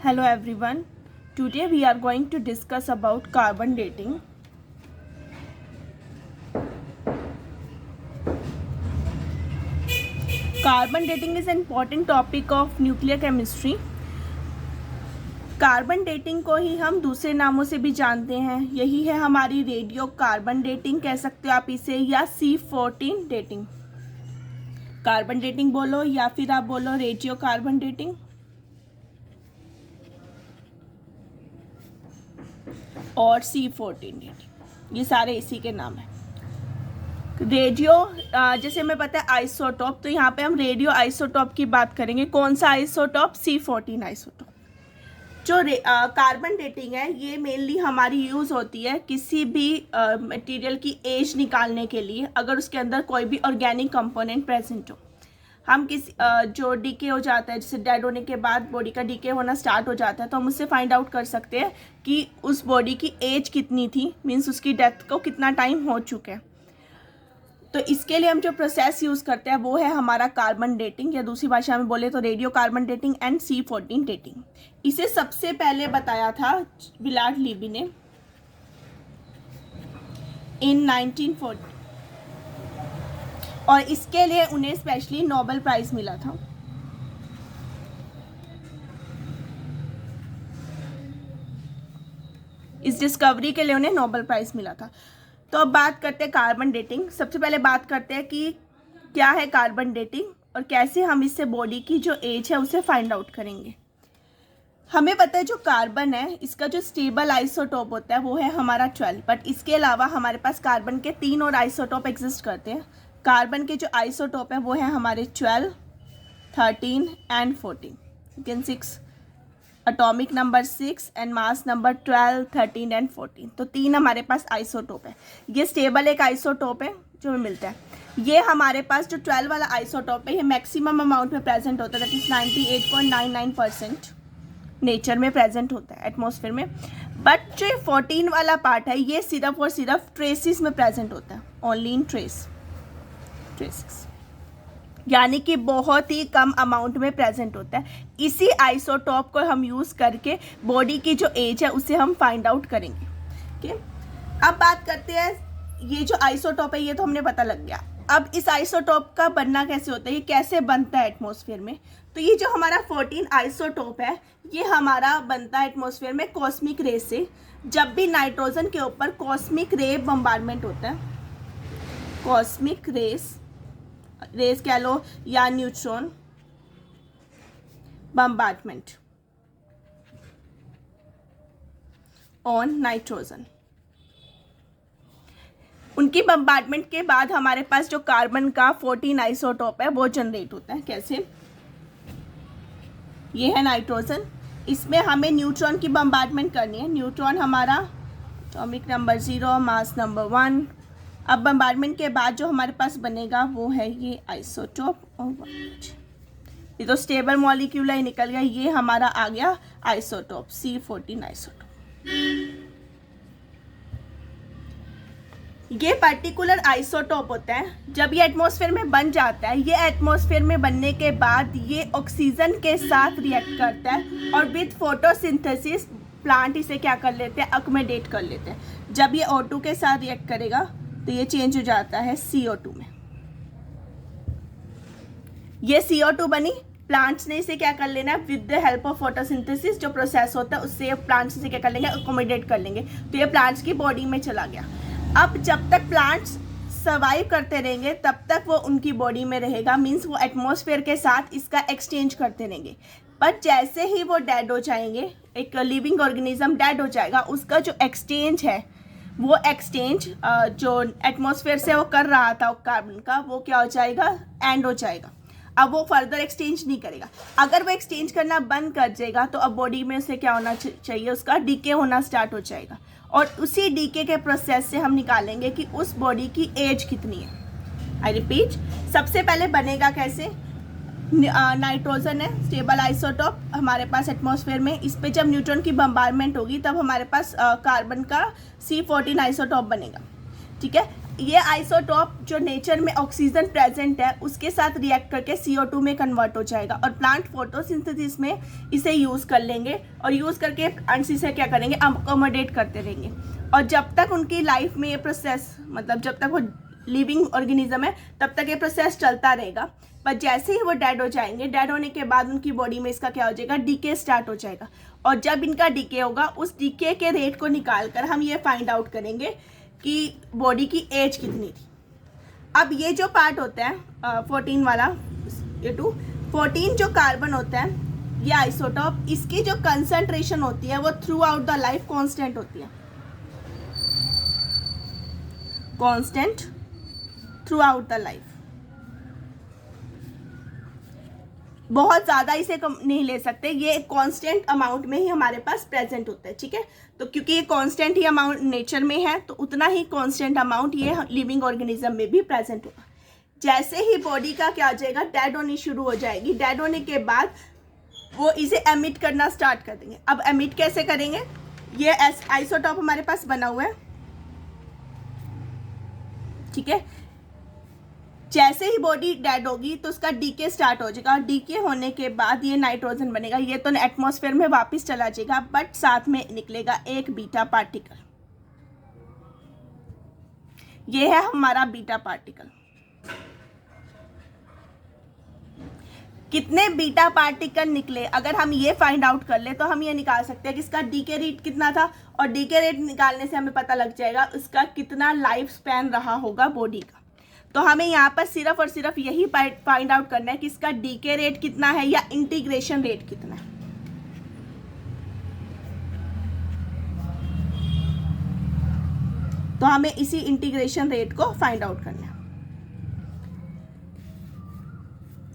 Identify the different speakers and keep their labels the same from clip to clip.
Speaker 1: Hello everyone. Today we are going to discuss about carbon dating. Carbon dating is an important topic of nuclear chemistry. Carbon dating को ही हम दूसरे नामों से भी जानते हैं. यही है हमारी रेडियो कार्बन डेटिंग कह सकते हो आप इसे, या C14 डेटिंग. कार्बन डेटिंग बोलो या फिर आप बोलो रेडियो कार्बन डेटिंग और C14 डेटिंग, ये सारे इसी के नाम हैं. रेडियो जैसे हमें पता है आइसोटॉप, तो यहाँ पे हम रेडियो आइसोटॉप की बात करेंगे. कौन सा आइसोटॉप? C14 isotope. जो कार्बन डेटिंग है ये मेनली हमारी यूज़ होती है किसी भी मटेरियल की एज निकालने के लिए. अगर उसके अंदर कोई भी ऑर्गेनिक कंपोनेंट प्रेजेंट हो, हम किसी जो डीके हो जाता है, जैसे डेड होने के बाद बॉडी का डीके होना स्टार्ट हो जाता है, तो हम उससे फाइंड आउट कर सकते हैं कि उस बॉडी की एज कितनी थी, मीन्स उसकी डेथ को कितना टाइम हो चुका है. तो इसके लिए हम जो प्रोसेस यूज़ करते हैं वो है हमारा कार्बन डेटिंग, या दूसरी भाषा में बोले तो radio carbon dating and C14 dating. इसे सबसे पहले बताया था विलार्ड लीबी ने इन 1940, और इसके लिए उन्हें स्पेशली नोबेल प्राइज मिला था. इस डिस्कवरी के लिए उन्हें नोबेल प्राइज मिला था. तो अब बात करते हैं कार्बन डेटिंग. सबसे पहले बात करते हैं कि क्या है कार्बन डेटिंग और कैसे हम इससे बॉडी की जो एज है उसे फाइंड आउट करेंगे. हमें पता है जो कार्बन है इसका जो स्टेबल आइसोटोप होता है वो है हमारा 12, बट इसके अलावा हमारे पास कार्बन के 3 और आइसोटोप एग्जिस्ट करते हैं. कार्बन के जो आइसोटोप है वो है हमारे 12, 13 and 14. again 6 atomic number 6 and mass number 12, 13 and 14. तो 3 हमारे पास आइसोटोप है. ये स्टेबल एक आइसोटोप है जो हमें मिलता है. ये हमारे पास जो 12 वाला आइसोटोप है ये मैक्सिमम अमाउंट में प्रेजेंट होता है, दैट इज 98.99% नेचर में प्रेजेंट होता है एटमॉस्फेयर में. बट जो 14 वाला पार्ट है ये सिर्फ और सिर्फ ट्रेसिस में प्रेजेंट होता है, ओनली इन ट्रेसिस, यानी कि बहुत ही कम अमाउंट में प्रेजेंट होता है. इसी आइसोटॉप को हम यूज़ करके बॉडी की जो एज है उसे हम फाइंड आउट करेंगे. ओके, अब बात करते हैं, ये जो आइसोटॉप है ये तो हमने पता लग गया. अब इस आइसोटॉप का बनना कैसे होता है, ये कैसे बनता है एटमॉस्फेयर में. तो ये जो हमारा 14 आइसोटॉप है ये हमारा बनता है एटमॉस्फेयर में कॉस्मिक रे से. जब भी नाइट्रोजन के ऊपर कॉस्मिक रे बम्बार्डमेंट होता है, कॉस्मिक रेस कह लो या न्यूट्रॉन बम्बार्डमेंट ऑन नाइट्रोजन, उनकी बम्बार्डमेंट के बाद हमारे पास जो कार्बन का 14 आइसोटोप है वो जनरेट होता है. कैसे? ये है नाइट्रोजन, इसमें हमें न्यूट्रॉन की बम्बार्डमेंट करनी है. न्यूट्रॉन हमारा एटॉमिक नंबर 0, मास नंबर 1. अब बम्बार्डमेंट के बाद जो हमारे पास बनेगा वो है ये आइसोटोप. और ये तो स्टेबल मॉलिक्यूल है, निकल गया. ये हमारा आ गया आइसोटोप, C14 आइसोटोप. ये पर्टिकुलर आइसोटोप होता है जब ये एटमॉस्फेयर में बन जाता है, ये एटमॉस्फेयर में बनने के बाद ये ऑक्सीजन के साथ रिएक्ट करता है और विथ फोटोसिंथेसिस प्लांट इसे क्या कर लेते हैं, अकोमोडेट कर लेते हैं. जब ये O2 के साथ रिएक्ट करेगा तो ये चेंज हो जाता है CO2 में. ये CO2 बनी, प्लांट्स ने इसे क्या कर लेना है, with the help of photosynthesis जो प्रोसेस होता है उससे प्लांट्स इसे क्या कर लेंगे, अकोमोडेट कर लेंगे. तो ये प्लांट्स की बॉडी में चला गया. अब जब तक प्लांट्स सर्वाइव करते रहेंगे तब तक वो उनकी बॉडी में रहेगा, मीन्स वो एटमॉस्फेयर के साथ इसका एक्सचेंज करते रहेंगे. पर जैसे ही वो डेड हो जाएंगे, एक लिविंग ऑर्गेनिज्म डेड हो जाएगा, उसका जो एक्सचेंज है वो एक्सचेंज जो एटमॉस्फेयर से वो कर रहा था कार्बन का, वो क्या हो जाएगा, एंड हो जाएगा. अब वो फर्दर एक्सचेंज नहीं करेगा. अगर वो एक्सचेंज करना बंद कर देगा तो अब बॉडी में उसे क्या होना चाहिए, उसका डीके होना स्टार्ट हो जाएगा. और उसी डीके के प्रोसेस से हम निकालेंगे कि उस बॉडी की एज कितनी है. आई रिपीट, सबसे पहले बनेगा कैसे, नाइट्रोजन है स्टेबल आइसोटोप हमारे पास एटमॉस्फेयर में. इस पे जब न्यूट्रॉन की बम्बार्डमेंट होगी तब हमारे पास कार्बन का C14 आइसोटोप बनेगा. ठीक है, ये आइसोटोप जो नेचर में ऑक्सीजन प्रेजेंट है उसके साथ रिएक्ट करके CO2 में कन्वर्ट हो जाएगा और प्लांट फोटोसिंथेसिस में इसे यूज़ कर लेंगे और यूज़ करके प्लांट्स इसे क्या करेंगे, अकोमोडेट करते रहेंगे। और जब तक उनकी लाइफ में ये प्रोसेस, मतलब जब तक वो लिविंग ऑर्गेनिज्म है तब तक ये प्रोसेस चलता रहेगा। पर जैसे ही वो डेड हो जाएंगे, डेड होने के बाद उनकी बॉडी में इसका क्या हो जाएगा, डीके स्टार्ट हो जाएगा। और जब इनका डीके होगा उस डीके के रेट को निकाल कर हम ये फाइंड आउट करेंगे कि बॉडी की एज कितनी थी। अब ये जो पार्ट होता है 14 वाला, ये 14 जो कार्बन होता है ये आइसोटोप, इसकी जो कंसंट्रेशन होती है वो through out the life constant होती है, constant through out the life. बहुत ज़्यादा इसे कम नहीं ले सकते, ये कांस्टेंट अमाउंट में ही हमारे पास प्रेजेंट होता है, ठीक है। तो क्योंकि ये कांस्टेंट ही अमाउंट नेचर में है तो उतना ही कांस्टेंट अमाउंट ये लिविंग ऑर्गेनिज्म में भी प्रेजेंट होगा। जैसे ही बॉडी का क्या हो जाएगा, डेड होनी शुरू हो जाएगी, डेड होने के बाद वो इसे एमिट करना स्टार्ट कर देंगे। अब एमिट कैसे करेंगे, ये आइसोटोप हमारे पास बना हुआ है, ठीक है। जैसे ही बॉडी डेड होगी तो उसका डीके स्टार्ट हो जाएगा और डीके होने के बाद ये नाइट्रोजन बनेगा, ये तो एटमॉस्फेयर में वापस चला जाएगा बट साथ में निकलेगा एक बीटा पार्टिकल। ये है हमारा बीटा पार्टिकल। कितने बीटा पार्टिकल निकले अगर हम ये फाइंड आउट कर ले तो हम ये निकाल सकते हैं कि इसका डीके रेट कितना था, और डीके रेट निकालने से हमें पता लग जाएगा उसका कितना लाइफ स्पैन रहा होगा बॉडी का। तो हमें यहाँ पर सिर्फ और सिर्फ यही फाइंड आउट करना है कि इसका डीके रेट कितना है या इंटीग्रेशन रेट कितना है। तो हमें इसी इंटीग्रेशन रेट को फाइंड आउट करना है।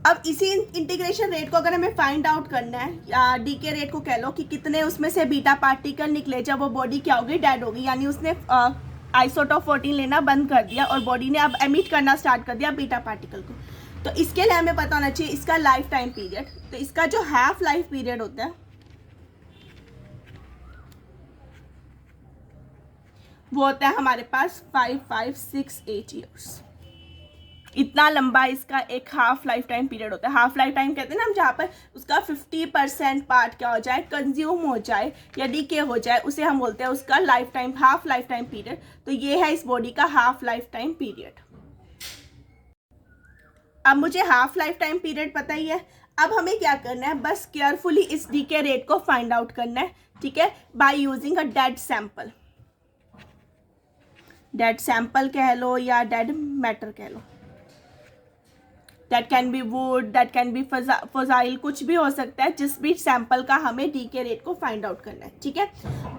Speaker 1: अब इसी इंटीग्रेशन रेट को अगर हमें फाइंड आउट करना है, या डीके रेट को कह लो कि कितने उसमें से बीटा पार्टिकल निकले जब वो बॉडी क्या हो गई, डेड हो गई, यानी उसने आइसोटोप 14 लेना बंद कर दिया और बॉडी ने अब एमिट करना स्टार्ट कर दिया बीटा पार्टिकल को। तो इसके लिए हमें पता होना चाहिए इसका लाइफ टाइम पीरियड। तो इसका जो हाफ लाइफ पीरियड होता है वो होता है हमारे पास 5568 ईयर्स। इतना लंबा इसका एक हाफ लाइफ टाइम पीरियड होता है। हाफ लाइफ टाइम कहते हैं ना हम, जहाँ पर उसका 50% पार्ट क्या हो जाए, कंज्यूम हो जाए या डीके हो जाए, उसे हम बोलते हैं उसका life time, half life time period. तो ये है इस बॉडी का हाफ लाइफ टाइम पीरियड। अब मुझे हाफ लाइफ टाइम पीरियड पता ही है, अब हमें क्या करना है, बस केयरफुली इस डीके रेट को फाइंड आउट करना है, ठीक है, by using a dead sample. Dead sample कह लो या डेड मैटर कह लो, that can be wood, that can be fossil, कुछ भी हो सकता है। जिस भी सैंपल का हमें डीके रेट को फाइंड आउट करना है, ठीक है।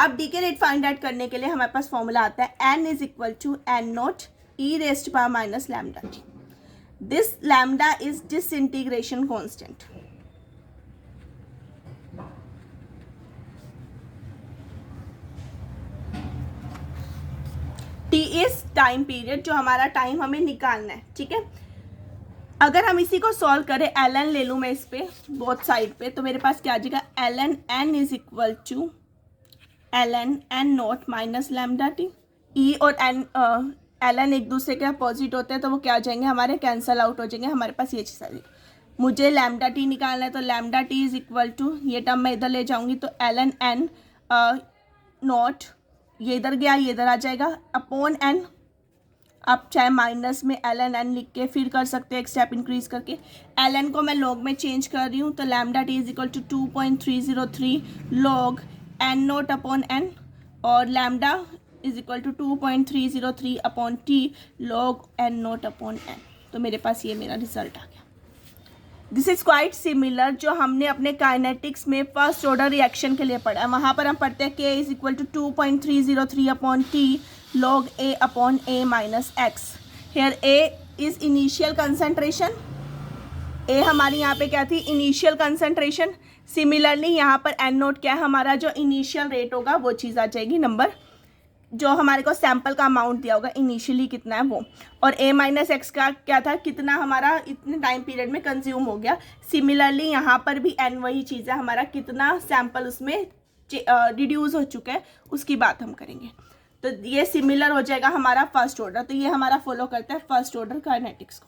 Speaker 1: अब डीके रेट फाइंड आउट करने के लिए हमारे पास फॉर्मूला आता है n is equal to n naught e raised power minus lambda T. This lambda is disintegration constant. T is time period, जो हमारा टाइम हमें निकालना है, ठीक है। अगर हम इसी को सॉल्व करें, ln ले लूँ मैं इस पे बोथ साइड पे, तो मेरे पास क्या आ जाएगा, ln n is equal to ln n not minus lambda t. E और n ln एक दूसरे के अपोजिट होते हैं तो वो क्या आ जाएंगे, हमारे कैंसल आउट हो जाएंगे। हमारे पास ये चीज़ आ जाएगी। मुझे लैम्डा टी निकालना है तो lambda T is equal to, ये टर्म मैं इधर ले जाऊँगी तो ln n नॉट, ये इधर गया ये इधर आ जाएगा, अपॉन n। आप चाहे माइनस में ln n लिख के फिर कर सकते हैं एक स्टेप इंक्रीज करके। ln को मैं लॉग में चेंज कर रही हूँ तो lambda T is equal to 2.303 log n naught upon n, और lambda is equal to 2.303 upon T log n naught upon n। तो मेरे पास ये मेरा रिजल्ट आ गया। दिस इज क्वाइट सिमिलर जो हमने अपने काइनेटिक्स में फर्स्ट ऑर्डर रिएक्शन के लिए पढ़ा है। वहाँ पर हम पढ़ते हैं k is equal to 2.303 upon T log a upon a minus x। Here a is initial concentration, a हमारी यहाँ पे क्या थी, इनिशियल कंसंट्रेशन। सिमिलरली यहाँ पर n नोट क्या है, हमारा जो इनिशियल रेट होगा वो चीज़ आ जाएगी, नंबर जो हमारे को सैंपल का अमाउंट दिया होगा इनिशियली कितना है वो, और a माइनस एक्स का क्या था, कितना हमारा इतने टाइम पीरियड में कंज्यूम हो गया। सिमिलरली यहाँ पर भी n वही चीज़ है, हमारा कितना सैंपल उसमें रिड्यूस हो चुका है उसकी बात हम करेंगे। तो ये सिमिलर हो जाएगा हमारा फर्स्ट ऑर्डर। तो ये हमारा फॉलो करता है फर्स्ट ऑर्डर काइनेटिक्स को।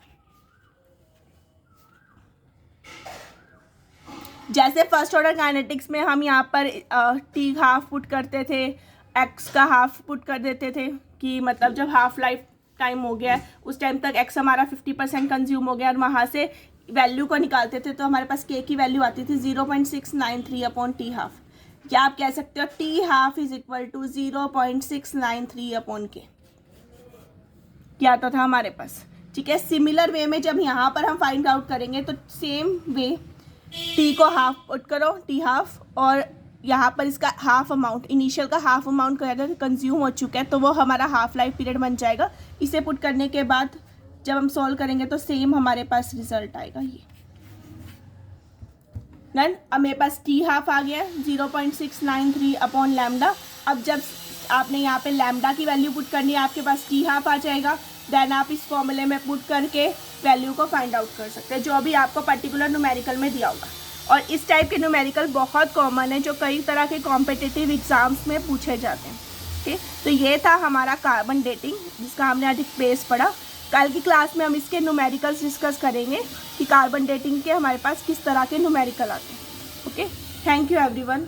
Speaker 1: जैसे फर्स्ट ऑर्डर काइनेटिक्स में हम यहाँ पर टी हाफ पुट करते थे, एक्स का हाफ पुट कर देते थे कि मतलब जब हाफ लाइफ टाइम हो गया है उस टाइम तक एक्स हमारा 50% कंज्यूम हो गया और वहाँ से वैल्यू को निकालते थे तो हमारे पास के की वैल्यू आती थी 0.693 अपॉन टी हाफ, या आप कह सकते हो T half is equal to 0.693 upon K, क्या आता था हमारे पास। ठीक है, सिमिलर वे में जब यहाँ पर हम फाइंड आउट करेंगे तो सेम वे टी को हाफ पुट करो, टी हाफ, और यहाँ पर इसका हाफ अमाउंट, इनिशियल का हाफ अमाउंट अगर कंज्यूम हो चुका है तो वो हमारा हाफ लाइफ पीरियड बन जाएगा। इसे पुट करने के बाद जब हम सॉल्व करेंगे तो सेम हमारे पास रिजल्ट आएगा ये। डन। अब मेरे पास टी हाफ आ गया 0.693 अपॉन लैम्डा। अब जब आपने यहाँ पे लैम्डा की वैल्यू पुट करनी है आपके पास टी हाफ आ जाएगा। देन आप इस फॉर्मूले में पुट करके वैल्यू को फाइंड आउट कर सकते हैं जो भी आपको पर्टिकुलर न्यूमेरिकल में दिया होगा। और इस टाइप के न्यूमेरिकल बहुत कॉमन है जो कई तरह के कॉम्पिटिटिव एग्जाम्स में पूछे जाते हैं। ठीक, तो ये था हमारा कार्बन डेटिंग जिसका हमने आज बेस पढ़ा। कल की क्लास में हम इसके न्यूमेरिकल्स डिस्कस करेंगे कि कार्बन डेटिंग के हमारे पास किस तरह के न्यूमेरिकल आते हैं। Okay, thank you everyone.